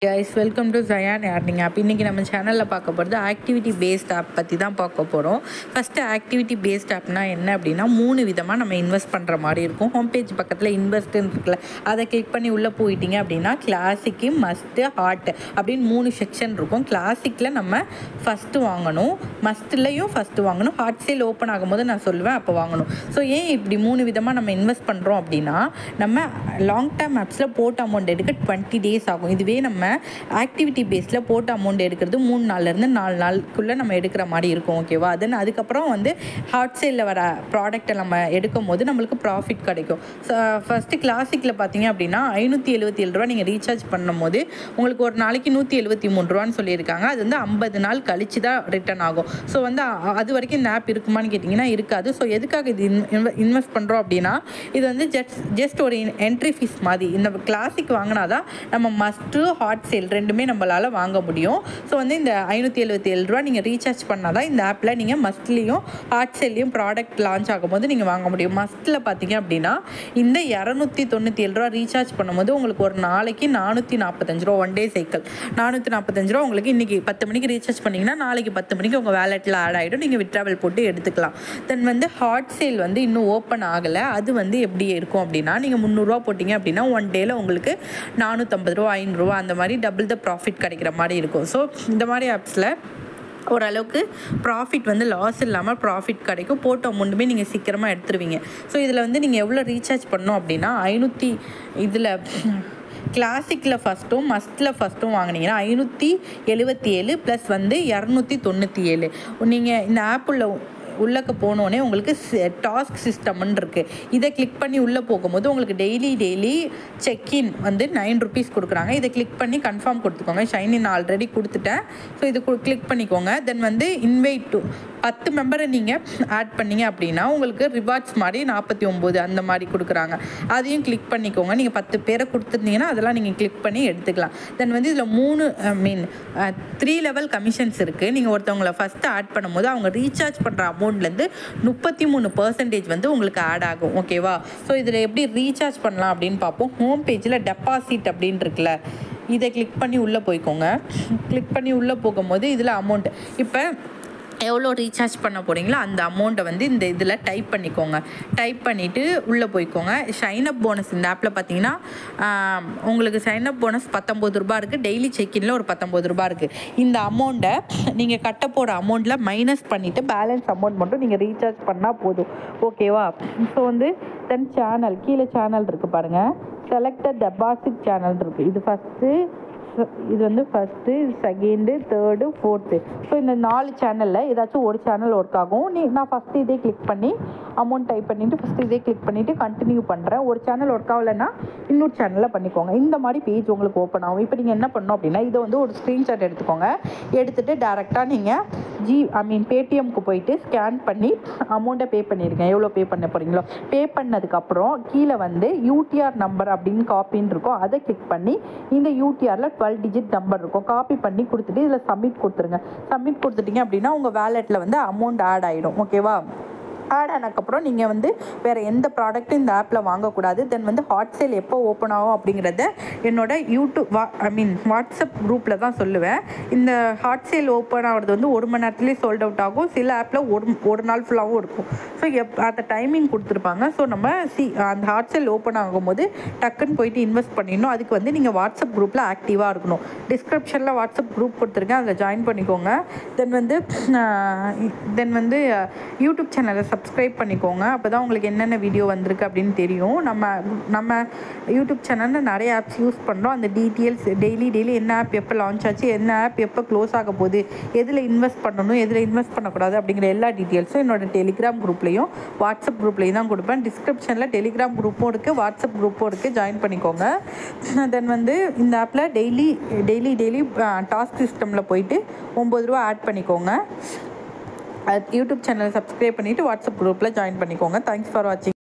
Guys welcome to Jayan earning app. இன்றைக்கி நம்ம சேனலில் பார்க்க போகிறது ஆக்டிவிட்டி பேஸ்ட் ஆப் பற்றி தான் பார்க்க போகிறோம். ஃபஸ்ட்டு ஆக்டிவிட்டி பேஸ்ட் ஆப்னா என்ன அப்படின்னா 3 விதமாக நம்ம இன்வெஸ்ட் பண்ணுற மாதிரி இருக்கும். ஹோம் பேஜ் பக்கத்தில் இன்வெஸ்ட்னு இருக்குல்ல, அதை கிளிக் பண்ணி உள்ளே போயிட்டீங்க அப்படின்னா கிளாசிக்கு, மஸ்ட்டு, ஹார்ட் அப்படின்னு 3 செக்ஷன் இருக்கும். கிளாசிக்கில் நம்ம ஃபஸ்ட்டு வாங்கணும், மஸ்ட்லேயும் ஃபஸ்ட்டு வாங்கணும், ஹார்ட் சேல் ஓப்பன் ஆகும்போது நான் சொல்லுவேன் அப்போ வாங்கணும். ஸோ ஏன் இப்படி 3 விதமாக நம்ம இன்வெஸ்ட் பண்ணுறோம் அப்படின்னா, நம்ம லாங் டேர்ம் ஆப்ஸில் போட்ட அமௌண்ட் எடுக்க 20 டேஸ் ஆகும். இதுவே நம்ம ஆக்டிவிட்டி பேஸில் போட்ட அமௌண்ட் எடுக்கிறது 3 நாள்லேருந்து 4 நாளுக்குள்ளே நம்ம எடுக்கிற மாதிரி இருக்கும். ஓகேவா? தென் அதுக்கப்புறம் ஹாட் சேலில் வர ப்ராடக்டை நம்ம எடுக்கும் போது நம்மளுக்கு ப்ராஃபிட் கிடைக்கும். ஃபஸ்ட்டு கிளாசிக்கில் பார்த்தீங்க அப்படின்னா 577 ரூபா நீங்கள் ரீசார்ஜ் பண்ணும் போது உங்களுக்கு ஒரு நாளைக்கு 173 ரூபான்னு சொல்லியிருக்காங்க. அது 50 நாள் கழிச்சு தான் ரிட்டர்ன் ஆகும். ஸோ அது வரைக்கும் இந்த ஆப் இருக்குமான்னு கேட்டிங்கன்னா இருக்காது. ஸோ எதுக்காக இது இன்வெஸ்ட் பண்ணுறோம் அப்படின்னா, இது ஜஸ்ட் ஒரு என்ட்ரி ஃபீஸ் மாதிரி. இந்த கிளாசிக் வாங்கினா தான் நம்ம மஸ்ட்டு, ஹாட் சேல் ரெண்டுமே நம்மளால் வாங்க முடியும். ஸோ இந்த 577 ரூபா நீங்கள் ரீசார்ஜ் பண்ணால் தான் இந்த ஆப்பில் நீங்கள் மஸ்ட்லேயும் ஹாட் சேல்லையும் ப்ராடக்ட் லான்ச் ஆகும்போது நீங்கள் வாங்க முடியும். மஸ்ட்டில் பார்த்தீங்க அப்படின்னா இந்த 297 ரூபா ரீசார்ஜ் பண்ணும்போது உங்களுக்கு ஒரு நாளைக்கு 445 ரூபா, ஒன் டே சைக்கிள் 445 ரூபா உங்களுக்கு இன்றைக்கி 10 மணிக்கு ரீசார்ஜ் பண்ணிங்கன்னா நாளைக்கு 10 மணிக்கு உங்கள் வேலெட்டில் ஆட் ஆகிடும். நீங்கள் விட்ராவல் போட்டு எடுத்துக்கலாம். தென் ஹாட் சேல் இன்னும் ஓப்பன் ஆகலை. அது எப்படி இருக்கும் அப்படின்னா, நீங்கள் 300 ரூபா போட்டிங்க அப்படின்னா ஒன் டேயில் உங்களுக்கு 450 ரூபா, 500 ரூபா அந்த மாதிரி டபுள் த ப்ராஃபிட் கிடைக்கிற மாதிரி இருக்கும். ஸோ இந்த மாதிரி ஆப்ஸில் ஓரளவுக்கு ப்ராஃபிட் லாஸ் இல்லாமல் ப்ராஃபிட் கிடைக்கும். போட்ட அமௌண்ட்டுமே நீங்கள் சீக்கிரமாக எடுத்துருவீங்க. ஸோ இதில் நீங்கள் எவ்வளோ ரீசார்ஜ் பண்ணோம் அப்படின்னா, இதில் கிளாசிக்கில் ஃபஸ்ட்டும் மஸ்ட்டில் ஃபஸ்ட்டும் வாங்கினீங்கன்னா 577 ப்ளஸ் 297. நீங்கள் இந்த ஆப் உள்ளக்க போனோடனே உங்களுக்கு டாஸ்க் சிஸ்டம்னு இருக்குது. இதை கிளிக் பண்ணி உள்ளே போகும்போது உங்களுக்கு டெய்லி செக்இன் 9 ருபீஸ் கொடுக்குறாங்க. இதை கிளிக் பண்ணி கன்ஃபார்ம் கொடுத்துக்கோங்க. ஷைனின் ஆல்ரெடி கொடுத்துட்டேன். ஸோ இது கிளிக் பண்ணிக்கோங்க. தென் இன்வைட் டு 10 மெம்பரை நீங்கள் ஆட் பண்ணிங்க அப்படின்னா உங்களுக்கு ரிவார்ட்ஸ் மாதிரி 49 அந்த மாதிரி கொடுக்குறாங்க. அதையும் கிளிக் பண்ணிக்கோங்க. நீங்கள் 10 பேரை கொடுத்துருந்தீங்கன்னா அதெல்லாம் நீங்கள் கிளிக் பண்ணி எடுத்துக்கலாம். தென் இதில் 3 லெவல் கமிஷன்ஸ் இருக்குது. நீங்கள் ஒருத்தவங்களை ஃபஸ்ட்டு ஆட் பண்ணும்போது அவங்க ரீசார்ஜ் பண்ணுற அமௌண்ட்லேருந்து 33% உங்களுக்கு ஆட் ஆகும். ஓகேவா? ஸோ இதில் எப்படி ரீசார்ஜ் பண்ணலாம் அப்படின்னு பார்ப்போம். ஹோம் பேஜில் டெபாசிட் அப்படின்னு இருக்குல்ல, இதை கிளிக் பண்ணி உள்ளே போய்க்கோங்க. கிளிக் பண்ணி உள்ளே போகும்போது இதில் அமௌண்ட் இப்போ எவ்வளோ ரீசார்ஜ் பண்ண போகிறீங்களோ அந்த அமௌண்ட்டை இந்த இதில் டைப் பண்ணிக்கோங்க. டைப் பண்ணிவிட்டு உள்ளே போய்க்கோங்க. ஷைனப் போனஸ் இந்த ஆப்பில் பார்த்தீங்கன்னா உங்களுக்கு ஷைனப் போனஸ் 19 ரூபா இருக்குது. டெய்லி செக்இனில் ஒரு 19 ரூபா இருக்குது. இந்த அமௌண்ட்டை நீங்கள் கட்ட போகிற அமௌண்ட்டில் மைனஸ் பண்ணிவிட்டு பேலன்ஸ் அமௌண்ட் மட்டும் நீங்கள் ரீசார்ஜ் பண்ணால் போதும். ஓகேவா? ஸோ தென் சேனல் கீழே சேனல் இருக்குது பாருங்கள், செலக்டட் டெபாசிட் சேனல் இருக்குது. இது first, second, third, fourth. So இந்த 4 சேனலில் ஏதாச்சும் ஒரு சேனல் ஒர்க் ஆகும். நான் ஃபஸ்ட்டு இதே கிளிக் பண்ணி அமௌண்ட் டைப் பண்ணிவிட்டு ஃபஸ்ட்டு இதே கிளிக் பண்ணிவிட்டு கண்டினியூ பண்ணுறேன். ஒரு சேனல் ஒர்க் ஆகலைன்னா இன்னொரு சேனலில் பண்ணிக்கோங்க. இந்த மாதிரி பேஜ் உங்களுக்கு ஓப்பன் ஆகும். இப்போ நீங்கள் என்ன பண்ணணும் அப்படின்னா, இதை ஒரு ஸ்க்ரீன்ஷாட் எடுத்துக்கோங்க. எடுத்துகிட்டு டேரெக்டாக நீங்கள் பேடிஎம்க்கு போயிட்டு ஸ்கேன் பண்ணி அமௌண்ட்டை பே பண்ணிடுங்க. எவ்வளோ பே பண்ண போகிறீங்களோ பே பண்ணதுக்கப்புறம் கீழே யூடிஆர் நம்பர் அப்படின்னு காப்பின்னு இருக்கும். அதை கிளிக் பண்ணி இந்த யூடிஆரில் 12 டிஜிட் நம்பர் இருக்கும். காப்பி பண்ணி கொடுத்துட்டு இதில் சப்மிட் கொடுத்துருங்க. சப்மிட் கொடுத்துட்டீங்க அப்படின்னா உங்கள் வேலெட்டில் அமௌண்ட் ஆட் ஆகிடும். ஓகேவா? ஆட் ஆனதுக்கப்புறம் நீங்கள் வேறு எந்த ப்ராடக்ட்டும் இந்த ஆப்பில் வாங்கக்கூடாது. தென் ஹாட் சேல் எப்போ ஓப்பன் ஆகும் அப்படிங்கிறத என்னோட வாட்ஸ்அப் குரூப்பில் தான் சொல்லுவேன். இந்த ஹாட் சேல் ஓப்பன் ஆகிறது 1 மணி நேரத்துலேயே சோல்ட் அவுட் ஆகும். சில ஆப்பில் ஒரு நாள் ஃபுல்லாகவும் இருக்கும். ஸோ அந்த டைமிங் கொடுத்துருப்பாங்க. ஸோ நம்ம அந்த ஹாட் சேல் ஓப்பன் ஆகும்போது டக்குன்னு போயிட்டு இன்வெஸ்ட் பண்ணிடணும். அதுக்கு நீங்கள் வாட்ஸ்அப் குரூப்பில் ஆக்டிவாக இருக்கணும். டிஸ்கிரிப்ஷனில் வாட்ஸ்அப் குரூப் கொடுத்துருக்கேன், அதில் ஜாயின் பண்ணிக்கோங்க. தென் யூடியூப் சேனலை சப்ஸ்கிரைப் பண்ணிக்கோங்க. அப்போ தான் உங்களுக்கு என்னென்ன வீடியோ வந்திருக்கு அப்படின்னு தெரியும். நம்ம யூடியூப் சேனலில் நிறைய ஆப்ஸ் யூஸ் பண்ணுறோம். அந்த டீட்டெயில்ஸ் டெய்லி என்ன ஆப் எப்போ லான்ச் ஆச்சு, என்ன ஆப் எப்போ க்ளோஸ் ஆக போகுது, எதில் இன்வெஸ்ட் பண்ணணும், எதில் இன்வெஸ்ட் பண்ணக்கூடாது அப்படிங்கிற எல்லா டீட்டெயில்ஸும் என்னோட டெலிகிராம் குரூப்லேயும் வாட்ஸ்அப் குரூப்லேயும் தான் கொடுப்பேன். டிஸ்கிரிப்ஷனில் டெலிகிராம் குரூப்பும் இருக்குது, வாட்ஸ்அப் குரூப்பும் இருக்குது, ஜாயின் பண்ணிக்கோங்க. தென் இந்த ஆப்பில் டெய்லி டாஸ்க் சிஸ்டமில் போயிட்டு 9 ரூபா ஆட் பண்ணிக்கோங்க. யூடியூப் சேனலை சப்ஸ்கிரைப் பண்ணிவிட்டு வாட்ஸ்அப் குரூப்பில் ஜாயின் பண்ணிக்கோங்க. தேங்க்ஸ் ஃபார் வாட்சிங்.